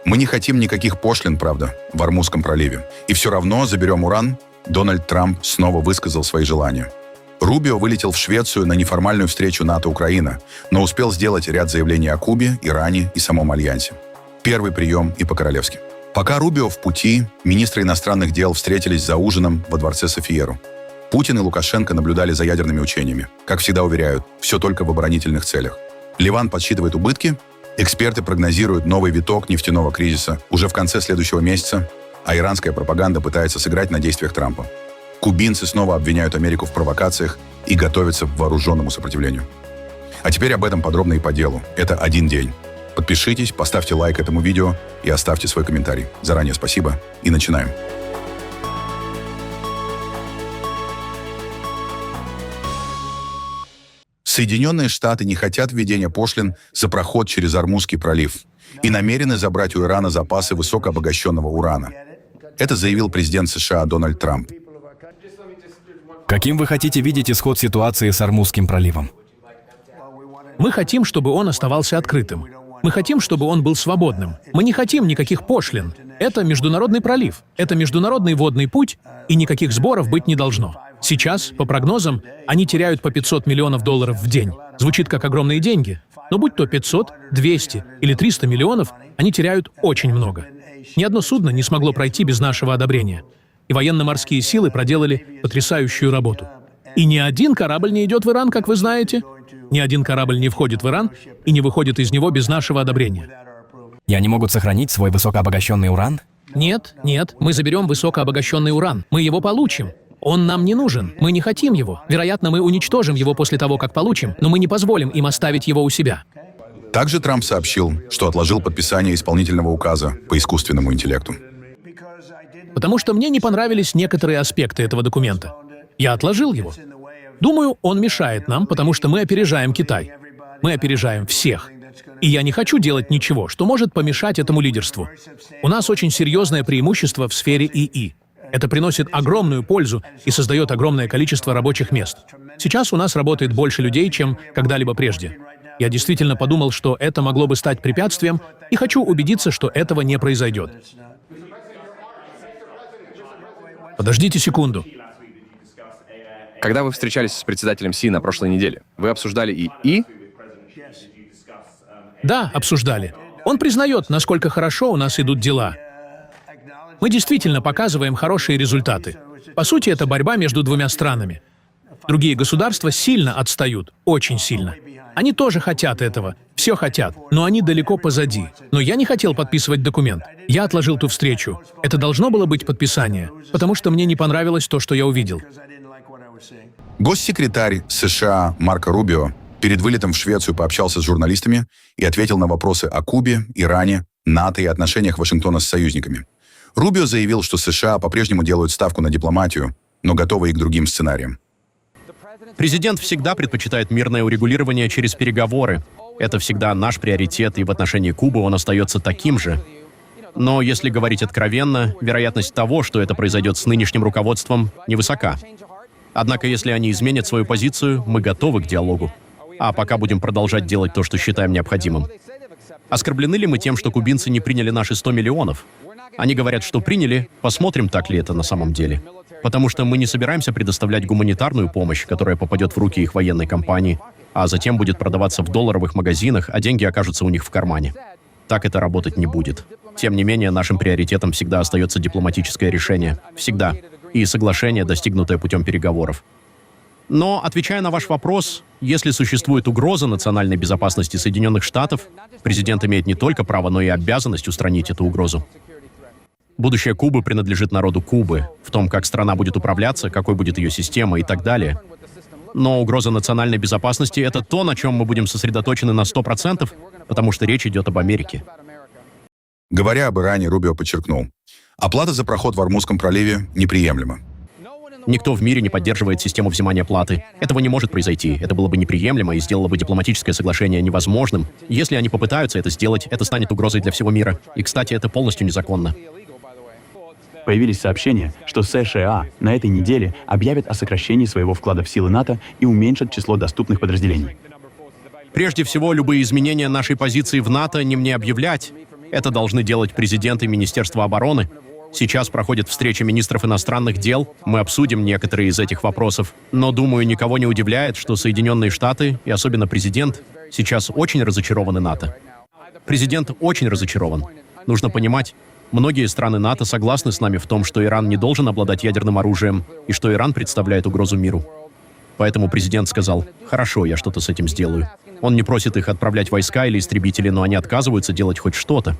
Мы не хотим никаких пошлин, правда, в Ормузском проливе. И все равно заберем уран. Дональд Трамп снова высказал свои желания. Рубио вылетел в Швецию на неформальную встречу НАТО-Украина, но успел сделать ряд заявлений о Кубе, Иране и самом Альянсе. Первый прием и по-королевски. Пока Рубио в пути, министры иностранных дел встретились за ужином во дворце Софиеру. Путин и Лукашенко наблюдали за ядерными учениями. Как всегда уверяют, все только в оборонительных целях. Ливан подсчитывает убытки, эксперты прогнозируют новый виток нефтяного кризиса уже в конце следующего месяца, а иранская пропаганда пытается сыграть на действиях Трампа. Кубинцы снова обвиняют Америку в провокациях и готовятся к вооруженному сопротивлению. А теперь об этом подробно и по делу. Это один день. Подпишитесь, поставьте лайк этому видео и оставьте свой комментарий. Заранее спасибо и начинаем. Соединенные Штаты не хотят введения пошлин за проход через Ормузский пролив и намерены забрать у Ирана запасы высокообогащенного урана. Это заявил президент США Дональд Трамп. Каким вы хотите видеть исход ситуации с Ормузским проливом? Мы хотим, чтобы он оставался открытым. Мы хотим, чтобы он был свободным. Мы не хотим никаких пошлин. Это международный пролив. Это международный водный путь, и никаких сборов быть не должно. Сейчас, по прогнозам, они теряют по $500 миллионов в день. Звучит как огромные деньги. Но будь то 500, 200 или 300 миллионов, они теряют очень много. Ни одно судно не смогло пройти без нашего одобрения. И военно-морские силы проделали потрясающую работу. И ни один корабль не идет в Иран, как вы знаете. Ни один корабль не входит в Иран и не выходит из него без нашего одобрения. И они могут сохранить свой высокообогащенный уран? Нет, мы заберем высокообогащенный уран. Мы его получим. Он нам не нужен. Мы не хотим его. Вероятно, мы уничтожим его после того, как получим, но мы не позволим им оставить его у себя. Также Трамп сообщил, что отложил подписание исполнительного указа по искусственному интеллекту. Потому что мне не понравились некоторые аспекты этого документа. Я отложил его. Думаю, он мешает нам, потому что мы опережаем Китай. Мы опережаем всех. И я не хочу делать ничего, что может помешать этому лидерству. У нас очень серьезное преимущество в сфере ИИ. Это приносит огромную пользу и создает огромное количество рабочих мест. Сейчас у нас работает больше людей, чем когда-либо прежде. Я действительно подумал, что это могло бы стать препятствием, и хочу убедиться, что этого не произойдет. Подождите секунду. Когда вы встречались с председателем Си на прошлой неделе, вы обсуждали ИИ? Да, обсуждали. Он признает, насколько хорошо у нас идут дела. Мы действительно показываем хорошие результаты. По сути, это борьба между двумя странами. Другие государства сильно отстают, очень сильно. Они тоже хотят этого, все хотят, но они далеко позади. Но я не хотел подписывать документ. Я отложил ту встречу. Это должно было быть подписание, потому что мне не понравилось то, что я увидел. Госсекретарь США Марко Рубио перед вылетом в Швецию пообщался с журналистами и ответил на вопросы о Кубе, Иране, НАТО и отношениях Вашингтона с союзниками. Рубио заявил, что США по-прежнему делают ставку на дипломатию, но готовы и к другим сценариям. Президент всегда предпочитает мирное урегулирование через переговоры. Это всегда наш приоритет, и в отношении Кубы он остается таким же. Но если говорить откровенно, вероятность того, что это произойдет с нынешним руководством, невысока. Однако, если они изменят свою позицию, мы готовы к диалогу. А пока будем продолжать делать то, что считаем необходимым. Оскорблены ли мы тем, что кубинцы не приняли наши 100 миллионов? Они говорят, что приняли, посмотрим, так ли это на самом деле. Потому что мы не собираемся предоставлять гуманитарную помощь, которая попадет в руки их военной компании, а затем будет продаваться в долларовых магазинах, а деньги окажутся у них в кармане. Так это работать не будет. Тем не менее, нашим приоритетом всегда остается дипломатическое решение. Всегда. И соглашение, достигнутое путем переговоров. Но, отвечая на ваш вопрос, если существует угроза национальной безопасности Соединенных Штатов, президент имеет не только право, но и обязанность устранить эту угрозу. Будущее Кубы принадлежит народу Кубы, в том, как страна будет управляться, какой будет ее система и так далее. Но угроза национальной безопасности — это то, на чем мы будем сосредоточены на 100%, потому что речь идет об Америке. Говоря об Иране, Рубио подчеркнул, оплата за проход в Ормузском проливе неприемлема. Никто в мире не поддерживает систему взимания платы. Этого не может произойти. Это было бы неприемлемо и сделало бы дипломатическое соглашение невозможным. Если они попытаются это сделать, это станет угрозой для всего мира. И, кстати, это полностью незаконно. Появились сообщения, что США на этой неделе объявят о сокращении своего вклада в силы НАТО и уменьшат число доступных подразделений. Прежде всего, любые изменения нашей позиции в НАТО не мне объявлять. Это должны делать президент и Министерство обороны. Сейчас проходит встреча министров иностранных дел. Мы обсудим некоторые из этих вопросов. Но, думаю, никого не удивляет, что Соединенные Штаты, и особенно президент, сейчас очень разочарованы НАТО. Президент очень разочарован. Нужно понимать, многие страны НАТО согласны с нами в том, что Иран не должен обладать ядерным оружием, и что Иран представляет угрозу миру. Поэтому президент сказал: «Хорошо, я что-то с этим сделаю». Он не просит их отправлять войска или истребители, но они отказываются делать хоть что-то.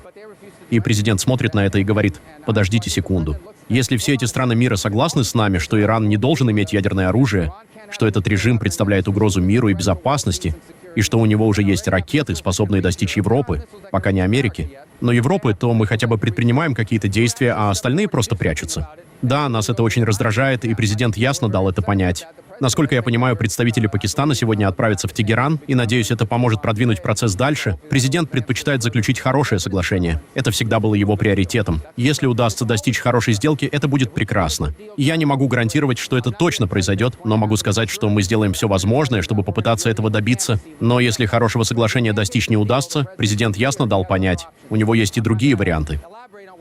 И президент смотрит на это и говорит: «Подождите секунду. Если все эти страны мира согласны с нами, что Иран не должен иметь ядерное оружие, что этот режим представляет угрозу миру и безопасности, и что у него уже есть ракеты, способные достичь Европы, пока не Америки, но Европы, то мы хотя бы предпринимаем какие-то действия, а остальные просто прячутся». Да, нас это очень раздражает, и президент ясно дал это понять. Насколько я понимаю, представители Пакистана сегодня отправятся в Тегеран, и, надеюсь, это поможет продвинуть процесс дальше. Президент предпочитает заключить хорошее соглашение. Это всегда было его приоритетом. Если удастся достичь хорошей сделки, это будет прекрасно. Я не могу гарантировать, что это точно произойдет, но могу сказать, что мы сделаем все возможное, чтобы попытаться этого добиться. Но если хорошего соглашения достичь не удастся, президент ясно дал понять, у него есть и другие варианты.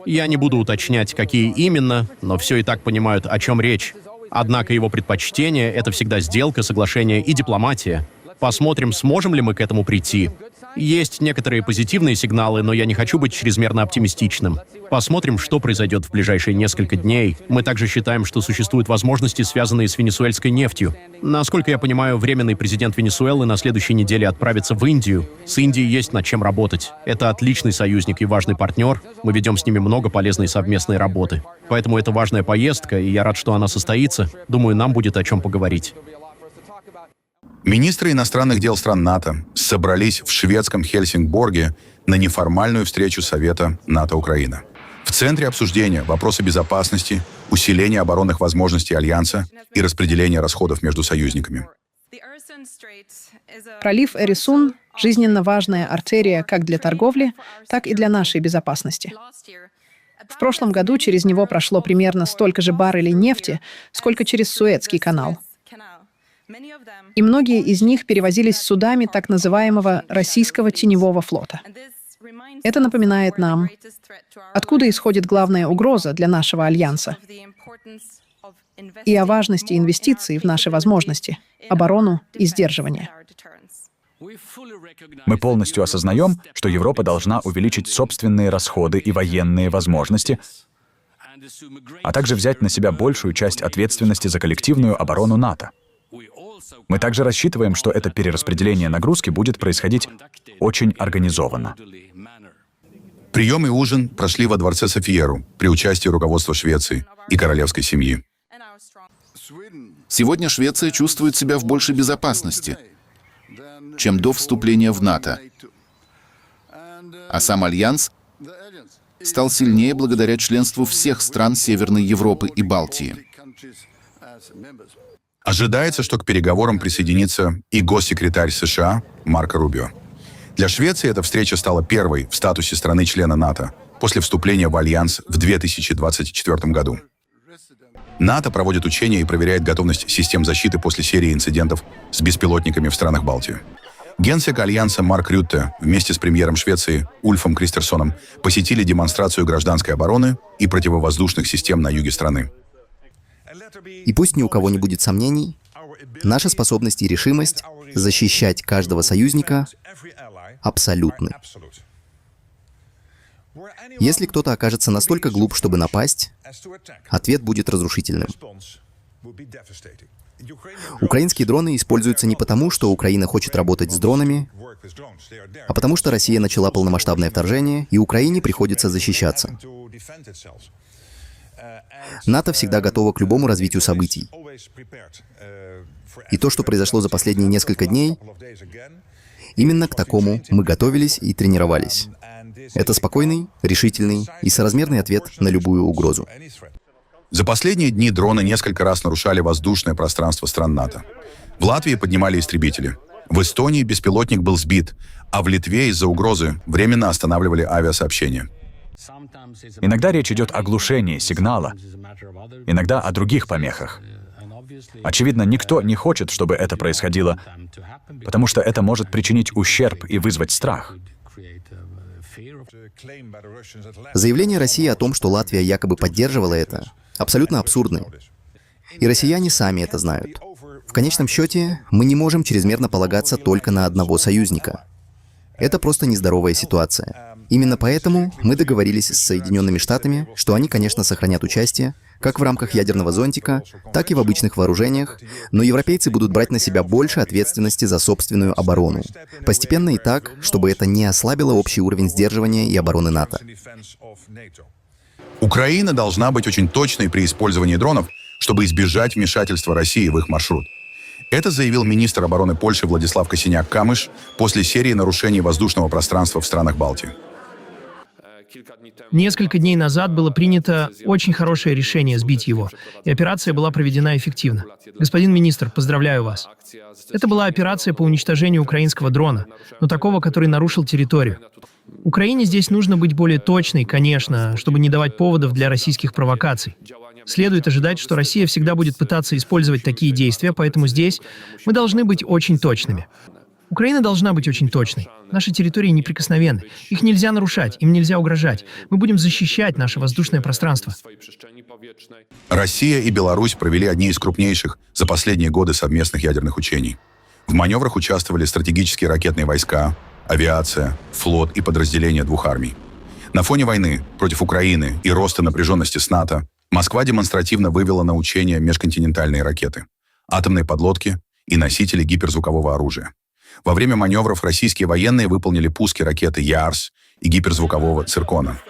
Я не буду уточнять, какие именно, но все и так понимают, о чем речь. Однако его предпочтение — это всегда сделка, соглашение и дипломатия. Посмотрим, сможем ли мы к этому прийти. Есть некоторые позитивные сигналы, но я не хочу быть чрезмерно оптимистичным. Посмотрим, что произойдет в ближайшие несколько дней. Мы также считаем, что существуют возможности, связанные с венесуэльской нефтью. Насколько я понимаю, временный президент Венесуэлы на следующей неделе отправится в Индию. С Индией есть над чем работать. Это отличный союзник и важный партнер. Мы ведем с ними много полезной совместной работы. Поэтому это важная поездка, и я рад, что она состоится. Думаю, нам будет о чем поговорить. Министры иностранных дел стран НАТО собрались в шведском Хельсингборге на неформальную встречу Совета НАТО-Украина. В центре обсуждения вопросы безопасности, усиления оборонных возможностей Альянса и распределения расходов между союзниками. Пролив Эресун – жизненно важная артерия как для торговли, так и для нашей безопасности. В прошлом году через него прошло примерно столько же баррелей нефти, сколько через Суэцкий канал. И многие из них перевозились судами так называемого российского теневого флота. Это напоминает нам, откуда исходит главная угроза для нашего альянса, и о важности инвестиций в наши возможности, оборону и сдерживание. Мы полностью осознаем, что Европа должна увеличить собственные расходы и военные возможности, а также взять на себя большую часть ответственности за коллективную оборону НАТО. Мы также рассчитываем, что это перераспределение нагрузки будет происходить очень организованно. Прием и ужин прошли во дворце Софиеру при участии руководства Швеции и королевской семьи. Сегодня Швеция чувствует себя в большей безопасности, чем до вступления в НАТО. А сам Альянс стал сильнее благодаря членству всех стран Северной Европы и Балтии. Ожидается, что к переговорам присоединится и госсекретарь США Марко Рубио. Для Швеции эта встреча стала первой в статусе страны-члена НАТО после вступления в Альянс в 2024 году. НАТО проводит учения и проверяет готовность систем защиты после серии инцидентов с беспилотниками в странах Балтии. Генсек Альянса Марк Рютте вместе с премьером Швеции Ульфом Кристерсоном посетили демонстрацию гражданской обороны и противовоздушных систем на юге страны. И пусть ни у кого не будет сомнений, наша способность и решимость защищать каждого союзника абсолютны. Если кто-то окажется настолько глуп, чтобы напасть, ответ будет разрушительным. Украинские дроны используются не потому, что Украина хочет работать с дронами, а потому что Россия начала полномасштабное вторжение, и Украине приходится защищаться. НАТО всегда готово к любому развитию событий. И то, что произошло за последние несколько дней, именно к такому мы готовились и тренировались. Это спокойный, решительный и соразмерный ответ на любую угрозу. За последние дни дроны несколько раз нарушали воздушное пространство стран НАТО. В Латвии поднимали истребители. В Эстонии беспилотник был сбит, а в Литве из-за угрозы временно останавливали авиасообщение. Иногда речь идет о глушении сигнала, иногда о других помехах. Очевидно, никто не хочет, чтобы это происходило, потому что это может причинить ущерб и вызвать страх. Заявление России о том, что Латвия якобы поддерживала это, абсолютно абсурдны. И россияне сами это знают. В конечном счете, мы не можем чрезмерно полагаться только на одного союзника. Это просто нездоровая ситуация. Именно поэтому мы договорились с Соединенными Штатами, что они, конечно, сохранят участие, как в рамках ядерного зонтика, так и в обычных вооружениях, но европейцы будут брать на себя больше ответственности за собственную оборону. Постепенно и так, чтобы это не ослабило общий уровень сдерживания и обороны НАТО. Украина должна быть очень точной при использовании дронов, чтобы избежать вмешательства России в их маршрут. Это заявил министр обороны Польши Владислав Косиняк-Камыш после серии нарушений воздушного пространства в странах Балтии. Несколько дней назад было принято очень хорошее решение сбить его, и операция была проведена эффективно. Господин министр, поздравляю вас. Это была операция по уничтожению украинского дрона, но такого, который нарушил территорию. Украине здесь нужно быть более точной, конечно, чтобы не давать поводов для российских провокаций. Следует ожидать, что Россия всегда будет пытаться использовать такие действия, поэтому здесь мы должны быть очень точными. Украина должна быть очень точной. Наши территории неприкосновенны. Их нельзя нарушать, им нельзя угрожать. Мы будем защищать наше воздушное пространство. Россия и Беларусь провели одни из крупнейших за последние годы совместных ядерных учений. В маневрах участвовали стратегические ракетные войска, авиация, флот и подразделения двух армий. На фоне войны против Украины и роста напряженности с НАТО Москва демонстративно вывела на учения межконтинентальные ракеты, атомные подлодки и носители гиперзвукового оружия. Во время маневров российские военные выполнили пуски ракеты «Ярс» и гиперзвукового «Циркона».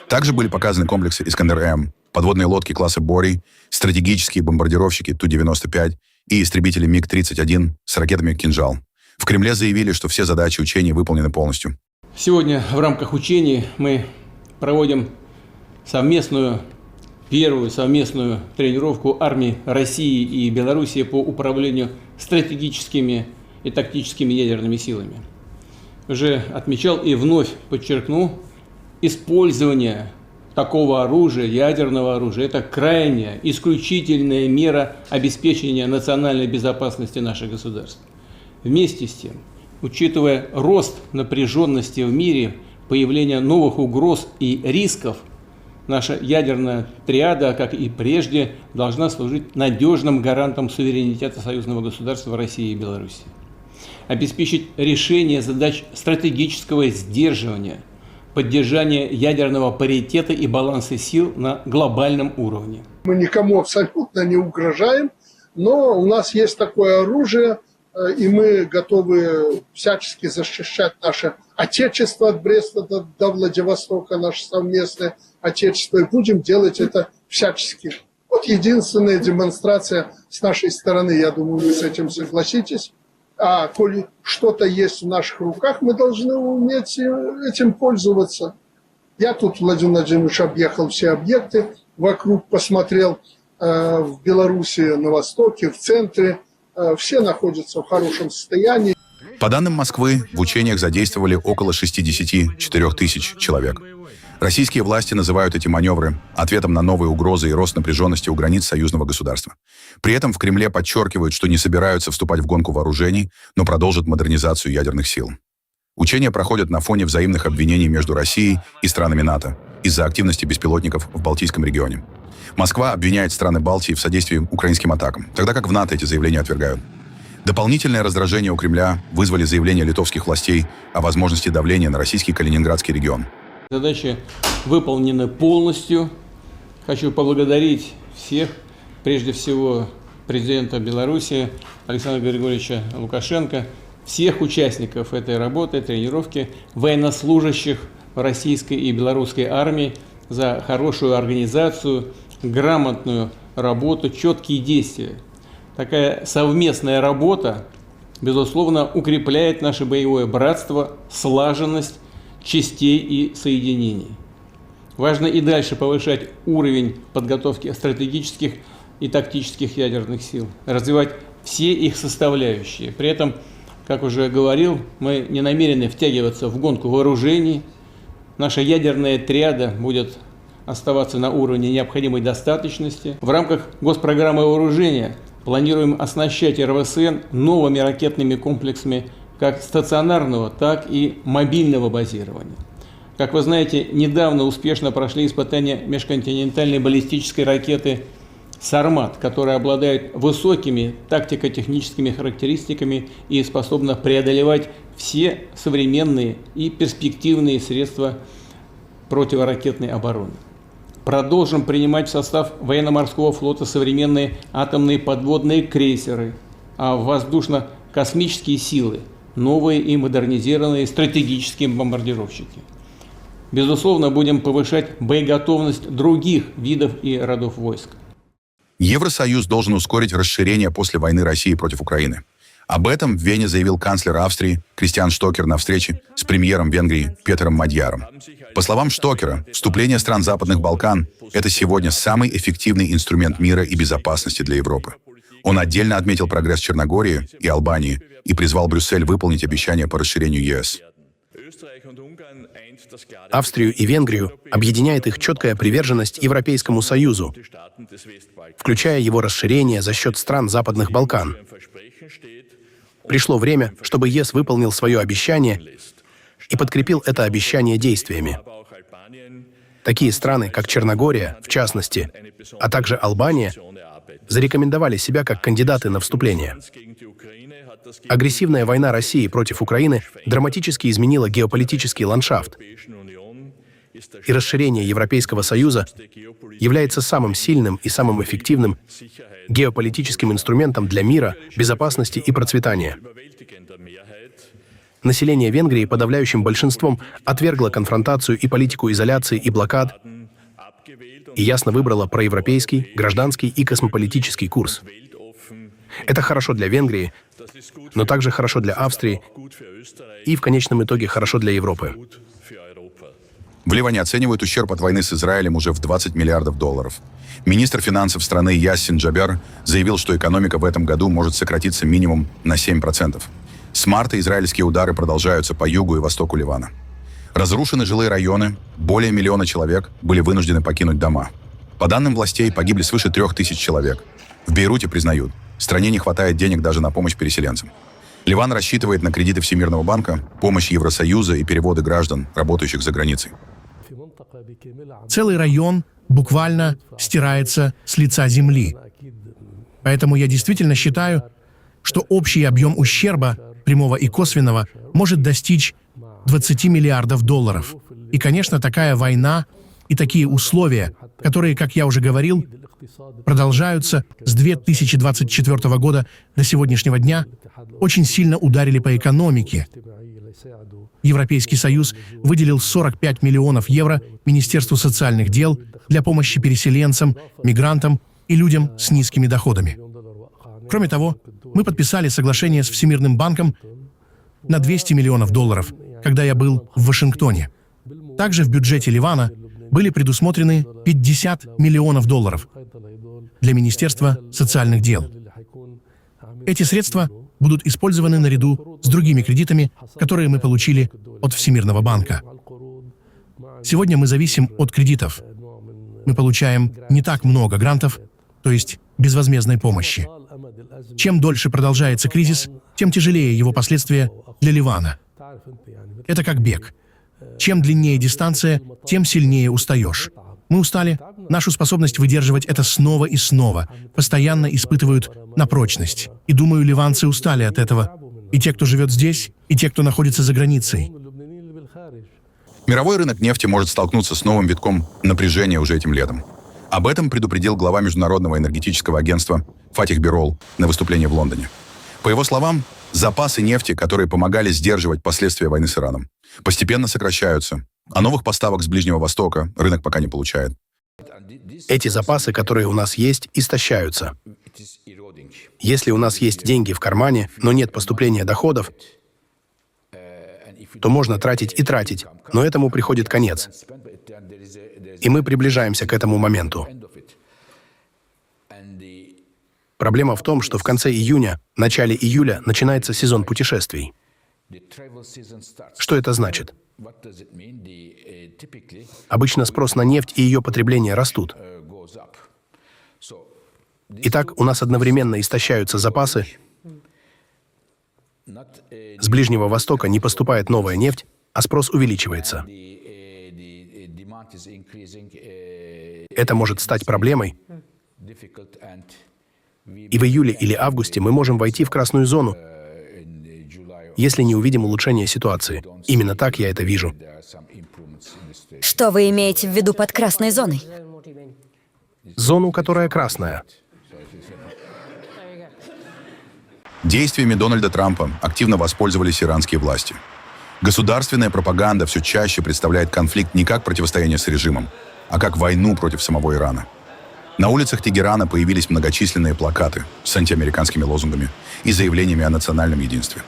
Также были показаны комплексы «Искандер-М», подводные лодки класса «Борий», стратегические бомбардировщики Ту-95 и истребители МиГ-31 с ракетами «Кинжал». В Кремле заявили, что все задачи учений выполнены полностью. Сегодня в рамках учений мы проводим первую совместную тренировку армий России и Белоруссии по управлению стратегическими и тактическими ядерными силами. Уже отмечал и вновь подчеркну, использование такого оружия, ядерного оружия, это крайняя, исключительная мера обеспечения национальной безопасности наших государств. Вместе с тем, учитывая рост напряженности в мире, появление новых угроз и рисков, наша ядерная триада, как и прежде, должна служить надежным гарантом суверенитета союзного государства России и Беларуси. Обеспечить решение задач стратегического сдерживания, поддержания ядерного паритета и баланса сил на глобальном уровне. Мы никому абсолютно не угрожаем, но у нас есть такое оружие, и мы готовы всячески защищать наше Отечество от Бреста до Владивостока, наше совместное Отечество, и будем делать это всячески. Вот единственная демонстрация с нашей стороны, я думаю, вы с этим согласитесь. А коли что-то есть в наших руках, мы должны уметь этим пользоваться. Я тут, Владимир Владимирович, объехал все объекты, вокруг посмотрел в Беларуси, на востоке, в центре. Все находятся в хорошем состоянии. По данным Москвы, в учениях задействовали около 64 тысяч человек. Российские власти называют эти маневры ответом на новые угрозы и рост напряженности у границ союзного государства. При этом в Кремле подчеркивают, что не собираются вступать в гонку вооружений, но продолжат модернизацию ядерных сил. Учения проходят на фоне взаимных обвинений между Россией и странами НАТО из-за активности беспилотников в Балтийском регионе. Москва обвиняет страны Балтии в содействии украинским атакам, тогда как в НАТО эти заявления отвергают. Дополнительное раздражение у Кремля вызвали заявления литовских властей о возможности давления на российский Калининградский регион. Задачи выполнены полностью. Хочу поблагодарить всех, прежде всего президента Беларуси Александра Григорьевича Лукашенко, всех участников этой работы, тренировки, военнослужащих российской и белорусской армии за хорошую организацию, грамотную работу, четкие действия. Такая совместная работа, безусловно, укрепляет наше боевое братство, слаженность частей и соединений. Важно и дальше повышать уровень подготовки стратегических и тактических ядерных сил, развивать все их составляющие. При этом, как уже говорил, мы не намерены втягиваться в гонку вооружений. Наша ядерная триада будет оставаться на уровне необходимой достаточности. В рамках госпрограммы вооружения планируем оснащать РВСН новыми ракетными комплексами как стационарного, так и мобильного базирования. Как вы знаете, недавно успешно прошли испытания межконтинентальной баллистической ракеты «Сармат», которая обладает высокими тактико-техническими характеристиками и способна преодолевать все современные и перспективные средства противоракетной обороны. Продолжим принимать в состав военно-морского флота современные атомные подводные крейсеры, а воздушно-космические силы – новые и модернизированные стратегические бомбардировщики. Безусловно, будем повышать боеготовность других видов и родов войск. Евросоюз должен ускорить расширение после войны России против Украины. Об этом в Вене заявил канцлер Австрии Кристиан Штокер на встрече с премьером Венгрии Петером Мадьяром. По словам Штокера, вступление стран Западных Балкан – это сегодня самый эффективный инструмент мира и безопасности для Европы. Он отдельно отметил прогресс Черногории и Албании и призвал Брюссель выполнить обещания по расширению ЕС. Австрию и Венгрию объединяет их четкая приверженность Европейскому Союзу, включая его расширение за счет стран Западных Балкан. Пришло время, чтобы ЕС выполнил свое обещание и подкрепил это обещание действиями. Такие страны, как Черногория, в частности, а также Албания, зарекомендовали себя как кандидаты на вступление. Агрессивная война России против Украины драматически изменила геополитический ландшафт, и расширение Европейского Союза является самым сильным и самым эффективным геополитическим инструментом для мира, безопасности и процветания. Население Венгрии подавляющим большинством отвергло конфронтацию и политику изоляции и блокад и ясно выбрало проевропейский, гражданский и космополитический курс. Это хорошо для Венгрии, но также хорошо для Австрии и, в конечном итоге, хорошо для Европы. В Ливане оценивают ущерб от войны с Израилем уже в 20 миллиардов долларов. Министр финансов страны Яссин Джабер заявил, что экономика в этом году может сократиться минимум на 7%. С марта израильские удары продолжаются по югу и востоку Ливана. Разрушены жилые районы, более 1 миллиона человек были вынуждены покинуть дома. По данным властей, погибли свыше 3000 человек. В Бейруте признают, стране не хватает денег даже на помощь переселенцам. Ливан рассчитывает на кредиты Всемирного банка, помощь Евросоюза и переводы граждан, работающих за границей. Целый район буквально стирается с лица земли. Поэтому я действительно считаю, что общий объем ущерба, прямого и косвенного, может достичь 20 миллиардов долларов. И, конечно, такая война и такие условия, которые, как я уже говорил, продолжаются с 2024 года до сегодняшнего дня, очень сильно ударили по экономике. Европейский Союз выделил 45 миллионов евро Министерству социальных дел для помощи переселенцам, мигрантам и людям с низкими доходами. Кроме того, мы подписали соглашение с Всемирным банком на 200 миллионов долларов, когда я был в Вашингтоне. Также в бюджете Ливана были предусмотрены 50 миллионов долларов для Министерства социальных дел. Эти средства будут использованы наряду с другими кредитами, которые мы получили от Всемирного банка. Сегодня мы зависим от кредитов. Мы получаем не так много грантов, то есть безвозмездной помощи. Чем дольше продолжается кризис, тем тяжелее его последствия для Ливана. Это как бег. Чем длиннее дистанция, тем сильнее устаешь. Мы устали, нашу способность выдерживать это снова и снова, постоянно испытывают на прочность. И думаю, ливанцы устали от этого. И те, кто живет здесь, и те, кто находится за границей. Мировой рынок нефти может столкнуться с новым витком напряжения уже этим летом. Об этом предупредил глава Международного энергетического агентства Фатих Бирол на выступлении в Лондоне. По его словам, запасы нефти, которые помогали сдерживать последствия войны с Ираном, постепенно сокращаются, а новых поставок с Ближнего Востока рынок пока не получает. Эти запасы, которые у нас есть, истощаются. Если у нас есть деньги в кармане, но нет поступления доходов, то можно тратить и тратить, но этому приходит конец. И мы приближаемся к этому моменту. Проблема в том, что в конце июня, начале июля начинается сезон путешествий. Что это значит? Обычно спрос на нефть и ее потребление растут. Итак, у нас одновременно истощаются запасы, с Ближнего Востока не поступает новая нефть, а спрос увеличивается. Это может стать проблемой. И в июле или августе мы можем войти в красную зону, если не увидим улучшения ситуации. Именно так я это вижу. Что вы имеете в виду под красной зоной? Зону, которая красная. Действиями Дональда Трампа активно воспользовались иранские власти. Государственная пропаганда все чаще представляет конфликт не как противостояние с режимом, а как войну против самого Ирана. На улицах Тегерана появились многочисленные плакаты с антиамериканскими лозунгами и заявлениями о национальном единстве.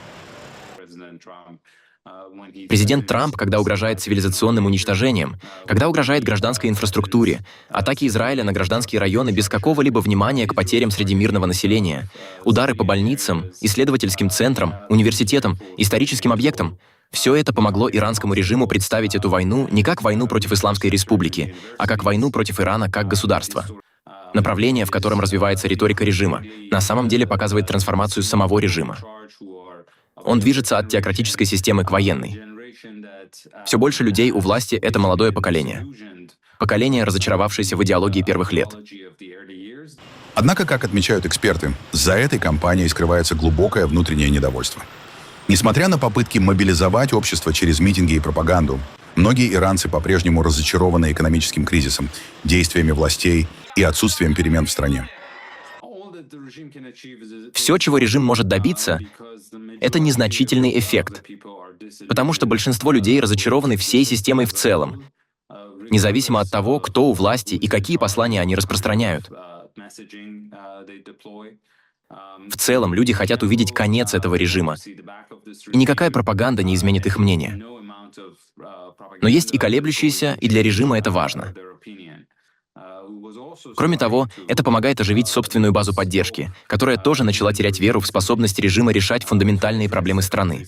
Президент Трамп, когда угрожает цивилизационным уничтожением, когда угрожает гражданской инфраструктуре, атаки Израиля на гражданские районы без какого-либо внимания к потерям среди мирного населения, удары по больницам, исследовательским центрам, университетам, историческим объектам — все это помогло иранскому режиму представить эту войну не как войну против Исламской Республики, а как войну против Ирана как государства. Направление, в котором развивается риторика режима, на самом деле показывает трансформацию самого режима. Он движется от теократической системы к военной. Все больше людей у власти — это молодое поколение. Поколение, разочаровавшееся в идеологии первых лет. Однако, как отмечают эксперты, за этой кампанией скрывается глубокое внутреннее недовольство. Несмотря на попытки мобилизовать общество через митинги и пропаганду, многие иранцы по-прежнему разочарованы экономическим кризисом, действиями властей и отсутствием перемен в стране. Все, чего режим может добиться, это незначительный эффект, потому что большинство людей разочарованы всей системой в целом, независимо от того, кто у власти и какие послания они распространяют. В целом, люди хотят увидеть конец этого режима, и никакая пропаганда не изменит их мнение. Но есть и колеблющиеся, и для режима это важно. Кроме того, это помогает оживить собственную базу поддержки, которая тоже начала терять веру в способность режима решать фундаментальные проблемы страны.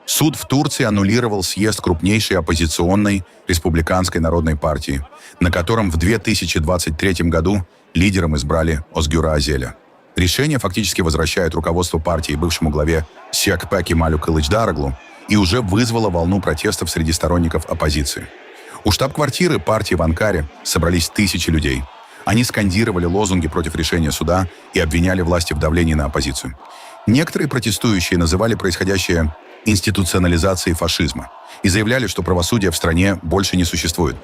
Суд в Турции аннулировал съезд крупнейшей оппозиционной республиканской народной партии, на котором в 2023 году лидером избрали Озгюра Азеля. Решение фактически возвращает руководство партии бывшему главе СИАКП Кемалю Кылычдароглу и уже вызвало волну протестов среди сторонников оппозиции. У штаб-квартиры партии в Анкаре собрались тысячи людей. Они скандировали лозунги против решения суда и обвиняли власти в давлении на оппозицию. Некоторые протестующие называли происходящее институционализацией фашизма и заявляли, что правосудие в стране больше не существует.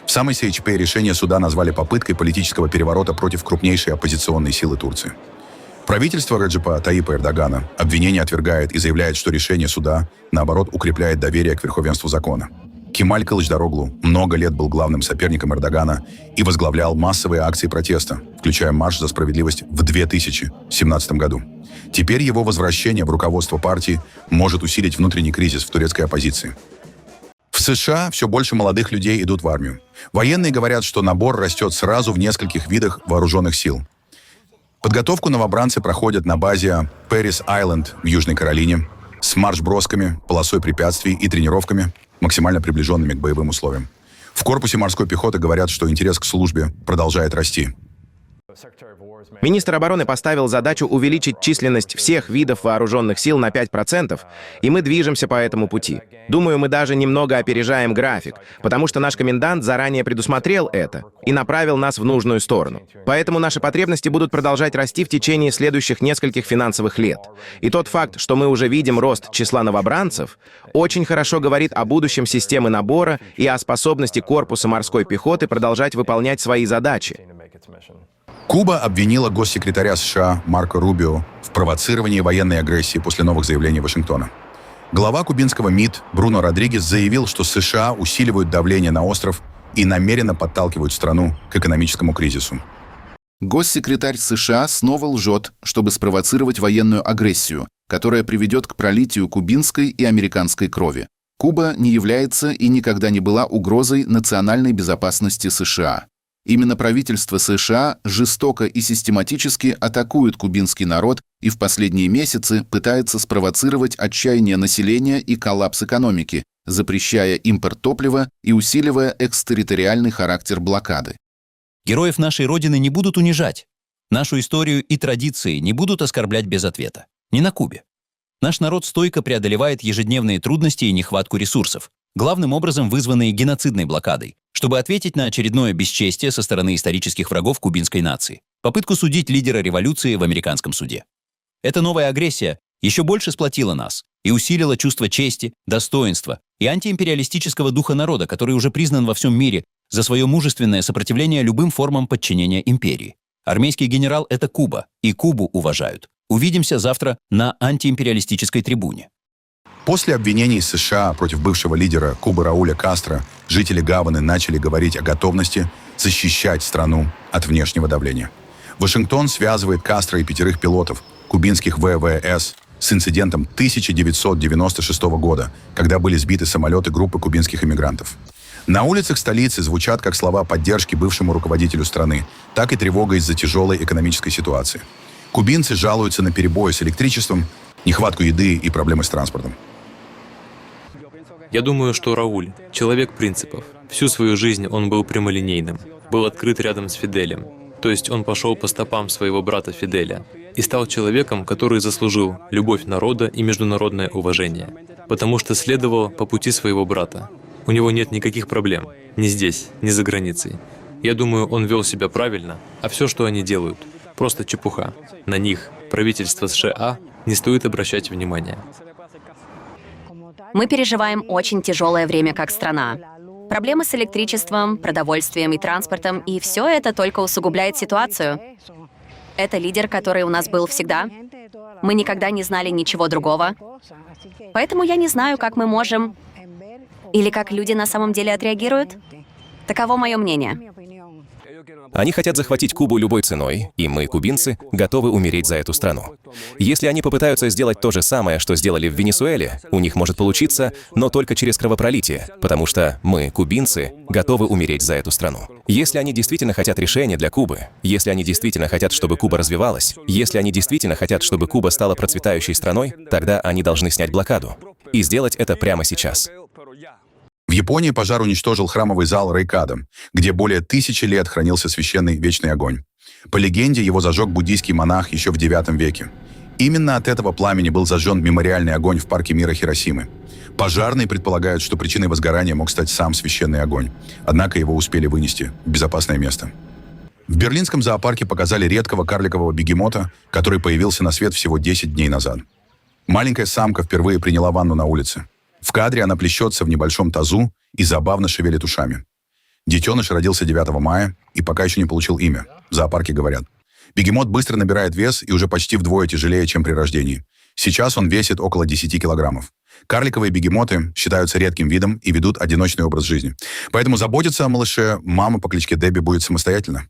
В самой СХП решение суда назвали попыткой политического переворота против крупнейшей оппозиционной силы Турции. Правительство Реджепа Таипа Эрдогана обвинение отвергает и заявляет, что решение суда, наоборот, укрепляет доверие к верховенству закона. Кемаль Кылычдароглу много лет был главным соперником Эрдогана и возглавлял массовые акции протеста, включая марш за справедливость в 2017 году. Теперь его возвращение в руководство партии может усилить внутренний кризис в турецкой оппозиции. В США все больше молодых людей идут в армию. Военные говорят, что набор растет сразу в нескольких видах вооруженных сил. Подготовку новобранцы проходят на базе Пэрис-Айленд в Южной Каролине с марш-бросками, полосой препятствий и тренировками, максимально приближенными к боевым условиям. В корпусе морской пехоты говорят, что интерес к службе продолжает расти. Министр обороны поставил задачу увеличить численность всех видов вооруженных сил на 5%, и мы движемся по этому пути. Думаю, мы даже немного опережаем график, потому что наш комендант заранее предусмотрел это и направил нас в нужную сторону. Поэтому наши потребности будут продолжать расти в течение следующих нескольких финансовых лет. И тот факт, что мы уже видим рост числа новобранцев, очень хорошо говорит о будущем системы набора и о способности корпуса морской пехоты продолжать выполнять свои задачи. Куба обвинила госсекретаря США Марко Рубио в провоцировании военной агрессии после новых заявлений Вашингтона. Глава кубинского МИД Бруно Родригес заявил, что США усиливают давление на остров и намеренно подталкивают страну к экономическому кризису. Госсекретарь США снова лжет, чтобы спровоцировать военную агрессию, которая приведет к пролитию кубинской и американской крови. Куба не является и никогда не была угрозой национальной безопасности США. Именно правительство США жестоко и систематически атакует кубинский народ и в последние месяцы пытается спровоцировать отчаяние населения и коллапс экономики, запрещая импорт топлива и усиливая экстерриториальный характер блокады. Героев нашей Родины не будут унижать. Нашу историю и традиции не будут оскорблять без ответа. Не на Кубе. Наш народ стойко преодолевает ежедневные трудности и нехватку ресурсов. главным образом вызванные геноцидной блокадой, чтобы ответить на очередное бесчестие со стороны исторических врагов кубинской нации, попытку судить лидера революции в американском суде. Эта новая агрессия еще больше сплотила нас и усилила чувство чести, достоинства и антиимпериалистического духа народа, который уже признан во всем мире за свое мужественное сопротивление любым формам подчинения империи. Армейский генерал — это Куба, и Кубу уважают. Увидимся завтра на антиимпериалистической трибуне. После обвинений США против бывшего лидера Кубы Рауля Кастро жители Гаваны начали говорить о готовности защищать страну от внешнего давления. Вашингтон связывает Кастро и 5 пилотов кубинских ВВС с инцидентом 1996 года, когда были сбиты самолеты группы кубинских иммигрантов. На улицах столицы звучат как слова поддержки бывшему руководителю страны, так и тревога из-за тяжелой экономической ситуации. Кубинцы жалуются на перебои с электричеством, нехватку еды и проблемы с транспортом. Я думаю, что Рауль — человек принципов. Всю свою жизнь он был прямолинейным, был открыт рядом с Фиделем. То есть он пошел по стопам своего брата Фиделя и стал человеком, который заслужил любовь народа и международное уважение, потому что следовал по пути своего брата. У него нет никаких проблем, ни здесь, ни за границей. Я думаю, он вел себя правильно, а все, что они делают, просто чепуха. На них правительство США не стоит обращать внимания. Мы переживаем очень тяжелое время как страна. Проблемы с электричеством, продовольствием и транспортом, и все это только усугубляет ситуацию. Это лидер, который у нас был всегда. Мы никогда не знали ничего другого. Поэтому я не знаю, как мы можем... Или как люди на самом деле отреагируют. Таково мое мнение. Они хотят захватить Кубу любой ценой, и мы, кубинцы, готовы умереть за эту страну. Если они попытаются сделать то же самое, что сделали в Венесуэле, у них может получиться, но только через кровопролитие, потому что мы, кубинцы, готовы умереть за эту страну. Если они действительно хотят решения для Кубы, если они действительно хотят, чтобы Куба развивалась, если они действительно хотят, чтобы Куба стала процветающей страной, тогда они должны снять блокаду. И сделать это прямо сейчас. В Японии пожар уничтожил храмовый зал Рейкадо, где более 1000 лет хранился священный вечный огонь. По легенде, его зажег буддийский монах еще в IX веке. Именно от этого пламени был зажжен мемориальный огонь в парке мира Хиросимы. Пожарные предполагают, что причиной возгорания мог стать сам священный огонь, однако его успели вынести в безопасное место. В берлинском зоопарке показали редкого карликового бегемота, который появился на свет всего 10 дней назад. Маленькая самка впервые приняла ванну на улице. В кадре она плещется в небольшом тазу и забавно шевелит ушами. Детеныш родился 9 мая и пока еще не получил имя. В зоопарке говорят. Бегемот быстро набирает вес и уже почти вдвое тяжелее, чем при рождении. Сейчас он весит около 10 килограммов. Карликовые бегемоты считаются редким видом и ведут одиночный образ жизни. Поэтому заботиться о малыше мама по кличке Дебби будет самостоятельно.